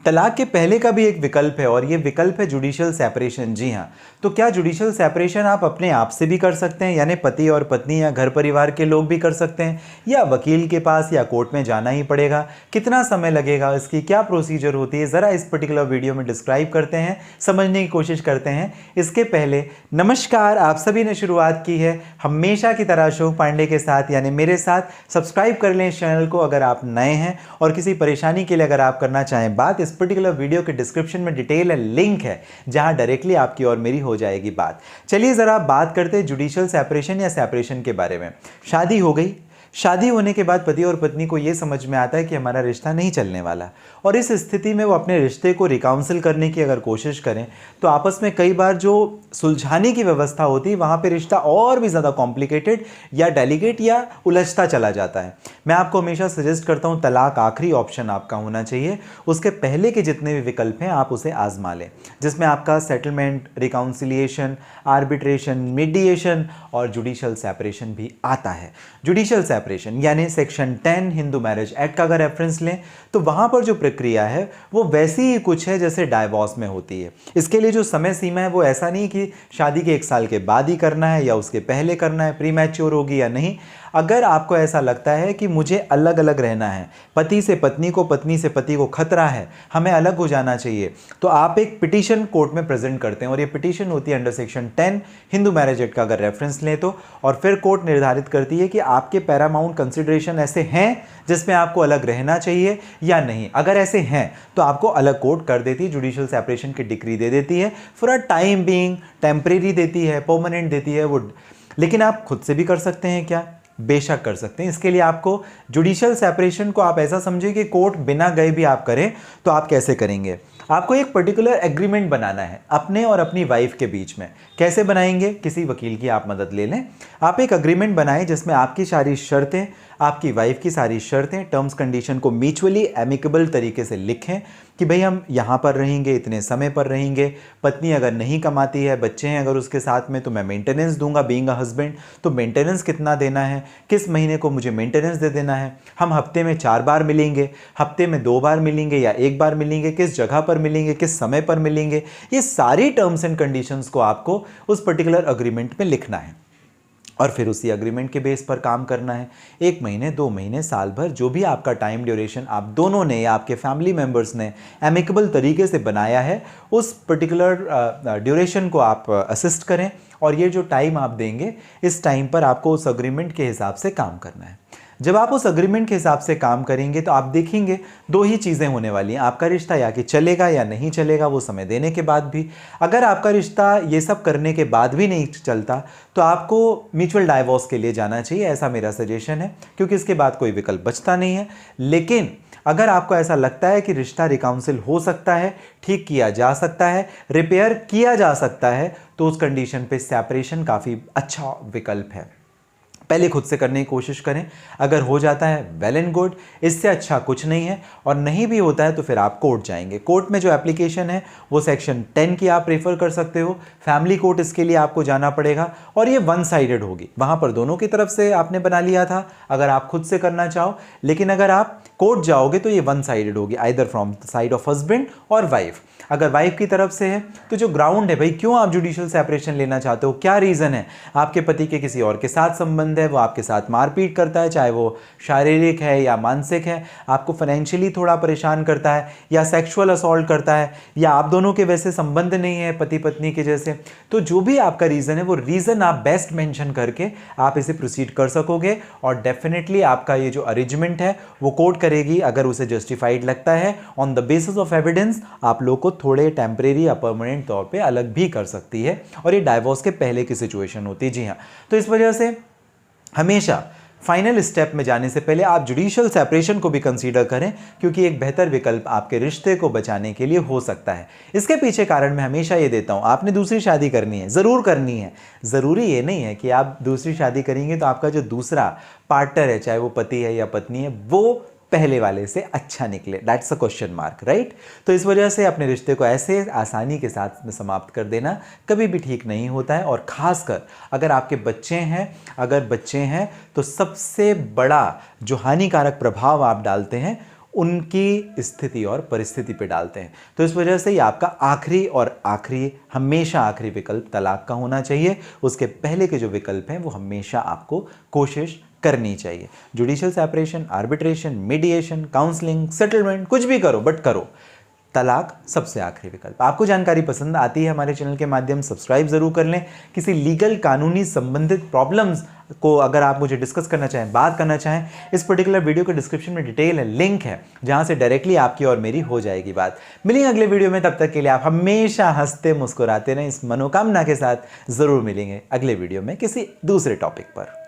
तलाक के पहले का भी एक विकल्प है और ये विकल्प है जुडिशियल सेपरेशन। जी हाँ, तो क्या जुडिशियल सेपरेशन आप अपने आप से भी कर सकते हैं, यानी पति और पत्नी या घर परिवार के लोग भी कर सकते हैं, या वकील के पास या कोर्ट में जाना ही पड़ेगा? कितना समय लगेगा, इसकी क्या प्रोसीजर होती है, ज़रा इस पर्टिकुलर वीडियो में डिस्क्राइब करते हैं, समझने की कोशिश करते हैं। इसके पहले नमस्कार, आप सभी ने शुरुआत की है हमेशा की तरह अशोक पांडे के साथ, यानी मेरे साथ। सब्सक्राइब कर लें इस चैनल को अगर आप नए हैं, और किसी परेशानी के लिए अगर आप करना चाहें बात, इस पर्टिकुलर वीडियो के डिस्क्रिप्शन में डिटेल लिंक है जहां डायरेक्टली आपकी और मेरी हो जाएगी बात। चलिए जरा बात करते हैं जुडिशियल सेपरेशन या सेपरेशन के बारे में। शादी हो गई, शादी होने के बाद पति और पत्नी को यह समझ में आता है कि हमारा रिश्ता नहीं चलने वाला, और इस स्थिति में वो अपने रिश्ते को रिकाउंसिल करने की अगर कोशिश करें तो आपस में कई बार जो सुलझाने की व्यवस्था होती है वहाँ पे रिश्ता और भी ज़्यादा कॉम्प्लिकेटेड या डेलिकेट या उलझता चला जाता है। मैं आपको हमेशा सजेस्ट करता हूँ तलाक आखिरी ऑप्शन आपका होना चाहिए, उसके पहले के जितने भी विकल्प हैं आप उसे आजमा लें, जिसमें आपका सेटलमेंट, रिकाउंसिलिएशन, आर्बिट्रेशन, मीडिएशन और जुडिशियल सेपरेशन भी आता है। जुडिशियल सेपरेशन यानी सेक्शन 10 हिंदू मैरिज एक्ट का अगर रेफरेंस लें तो वहाँ पर जो प्रक्रिया है वो वैसी ही कुछ है जैसे डाइवोर्स में होती है। इसके लिए जो समय सीमा है वो ऐसा नहीं कि शादी के 1 साल के बाद ही करना है या उसके पहले करना है, प्री मैच्योर होगी या नहीं। अगर आपको ऐसा लगता है कि मुझे अलग अलग रहना है, पति से पत्नी को, पत्नी से पति को खतरा है, हमें अलग हो जाना चाहिए, तो आप एक पिटीशन कोर्ट में प्रेजेंट करते हैं, और ये पिटीशन होती है under section 10 Hindu marriage act का अगर रेफरेंस लें तो। और फिर कोर्ट निर्धारित करती है कि आपके पैरामाउंट कंसिडरेशन ऐसे हैं जिसमें आपको अलग रहना चाहिए या नहीं। अगर ऐसे हैं तो आपको अलग कोर्ट कर देती है, जुडिशियल सेपरेशन की डिक्री दे देती है, for a time being, temporary देती है, परमानेंट देती है वो। लेकिन आप खुद से भी कर सकते हैं क्या? बेशक कर सकते हैं। इसके लिए आपको जुडिशियल सेपरेशन को आप ऐसा समझिए कि कोर्ट बिना गए भी आप करें, तो आप कैसे करेंगे? आपको एक पर्टिकुलर एग्रीमेंट बनाना है अपने और अपनी वाइफ के बीच में। कैसे बनाएंगे? किसी वकील की आप मदद ले लें, आप एक एग्रीमेंट बनाएं जिसमें आपकी सारी शर्तें, आपकी वाइफ की सारी शर्तें, टर्म्स कंडीशन को म्यूचुअली एमिकेबल तरीके से लिखें कि भाई हम यहाँ पर रहेंगे, इतने समय पर रहेंगे, पत्नी अगर नहीं कमाती है, बच्चे हैं अगर उसके साथ में, तो मैं मेंटेनेंस दूंगा बीइंग अ हस्बैंड, तो मेंटेनेंस कितना देना है, किस महीने को मुझे मेंटेनेंस दे देना है, हम हफ्ते में 4 बार मिलेंगे, हफ्ते में 2 बार मिलेंगे या 1 बार मिलेंगे, किस जगह पर मिलेंगे, किस समय पर मिलेंगे। ये सारी टर्म्स एंड कंडीशंस को आपको उस पर्टिकुलर एग्रीमेंट में लिखना है, और फिर उसी एग्रीमेंट के बेस पर काम करना है। 1 महीने, 2 महीने, साल भर, जो भी आपका टाइम ड्यूरेशन आप दोनों ने या आपके फैमिली मेंबर्स ने एमिकेबल तरीके से बनाया है, उस पर्टिकुलर ड्यूरेशन को आप असिस्ट करें, और ये जो टाइम आप देंगे इस टाइम पर आपको उस एग्रीमेंट के हिसाब से काम करना है। जब आप उस एग्रीमेंट के हिसाब से काम करेंगे तो आप देखेंगे 2 ही चीज़ें होने वाली हैं। आपका रिश्ता या कि चलेगा या नहीं चलेगा, वो समय देने के बाद भी। अगर आपका रिश्ता ये सब करने के बाद भी नहीं चलता तो आपको म्यूचुअल डाइवोर्स के लिए जाना चाहिए, ऐसा मेरा सजेशन है, क्योंकि इसके बाद कोई विकल्प बचता नहीं है। लेकिन अगर आपको ऐसा लगता है कि रिश्ता रिकाउंसिल हो सकता है, ठीक किया जा सकता है, रिपेयर किया जा सकता है, तो उस कंडीशन पे सेपरेशन काफ़ी अच्छा विकल्प है। पहले खुद से करने की कोशिश करें, अगर हो जाता है वेल एंड गुड, इससे अच्छा कुछ नहीं है, और नहीं भी होता है तो फिर आप कोर्ट जाएंगे। कोर्ट में जो एप्लीकेशन है वो सेक्शन 10 की आप रेफर कर सकते हो, फैमिली कोर्ट इसके लिए आपको जाना पड़ेगा, और ये 1 साइडेड होगी, वहाँ पर दोनों की तरफ से आपने बना लिया था अगर आप खुद से करना चाहो, लेकिन अगर आप कोर्ट जाओगे तो ये 1 साइडेड होगी, either from the side of husband और वाइफ। अगर वाइफ की तरफ से है तो जो ग्राउंड है, भाई क्यों आप जुडिशियल सेपरेशन लेना चाहते हो, क्या रीज़न है? आपके पति के किसी और के साथ संबंध है, वो आपके साथ मारपीट करता है, चाहे वो शारीरिक है या मानसिक है, आपको फाइनेंशियली थोड़ा परेशान करता है, या सेक्सुअल असॉल्ट करता है, या आप दोनों के वैसे संबंध नहीं है पति पत्नी के जैसे, तो जो भी आपका रीज़न है वो रीज़न आप बेस्ट मेंशन करके आप इसे प्रोसीड कर सकोगे, और डेफिनेटली आपका ये जो अरेंजमेंट है वो कोर्ट करेगी अगर उसे जस्टिफाइड लगता है। On the basis of evidence आप लोग को थोड़े टेम्परेरी या परमानेंट तौर पे अलग भी कर सकती है, और ये डाइवोर्स के पहले की सिचुएशन होती है। जी हाँ, तो इस वजह से हमेशा फाइनल स्टेप में जाने से पहले आप जुडिशियल सेपरेशन को भी कंसीडर करें, क्योंकि एक बेहतर विकल्प आपके रिश्ते को बचाने के लिए हो सकता है। इसके पीछे कारण मैं हमेशा ये देता हूँ, आपने दूसरी शादी करनी है, ज़रूर करनी है। ज़रूरी ये नहीं है कि आप दूसरी शादी करेंगे तो आपका जो दूसरा पार्टनर है, चाहे वो पति है या पत्नी है, वो पहले वाले से अच्छा निकले। That's a question mark, right? तो इस वजह से अपने रिश्ते को ऐसे आसानी के साथ में समाप्त कर देना कभी भी ठीक नहीं होता है, और ख़ासकर अगर आपके बच्चे हैं, अगर बच्चे हैं तो सबसे बड़ा जो हानिकारक प्रभाव आप डालते हैं उनकी स्थिति और परिस्थिति पे डालते हैं। तो इस वजह से ये आपका आखिरी और आखिरी, हमेशा आखिरी विकल्प तलाक का होना चाहिए। उसके पहले के जो विकल्प हैं वो हमेशा आपको कोशिश करनी चाहिए। Judicial separation, arbitration, mediation, counselling, settlement, कुछ भी करो बट करो, तलाक सबसे आखिरी विकल्प। आपको जानकारी पसंद आती है हमारे चैनल के माध्यम सब्सक्राइब जरूर कर लें। किसी लीगल कानूनी संबंधित प्रॉब्लम्स को अगर आप मुझे डिस्कस करना चाहें, बात करना चाहें, इस पर्टिकुलर वीडियो के डिस्क्रिप्शन में डिटेल है, लिंक है, जहां से डायरेक्टली आपकी और मेरी हो जाएगी बात। मिलेंगे अगले वीडियो में, तब तक के लिए आप हमेशा हंसते मुस्कुराते रहें, इस मनोकामना के साथ जरूर मिलेंगे अगले वीडियो में किसी दूसरे टॉपिक पर।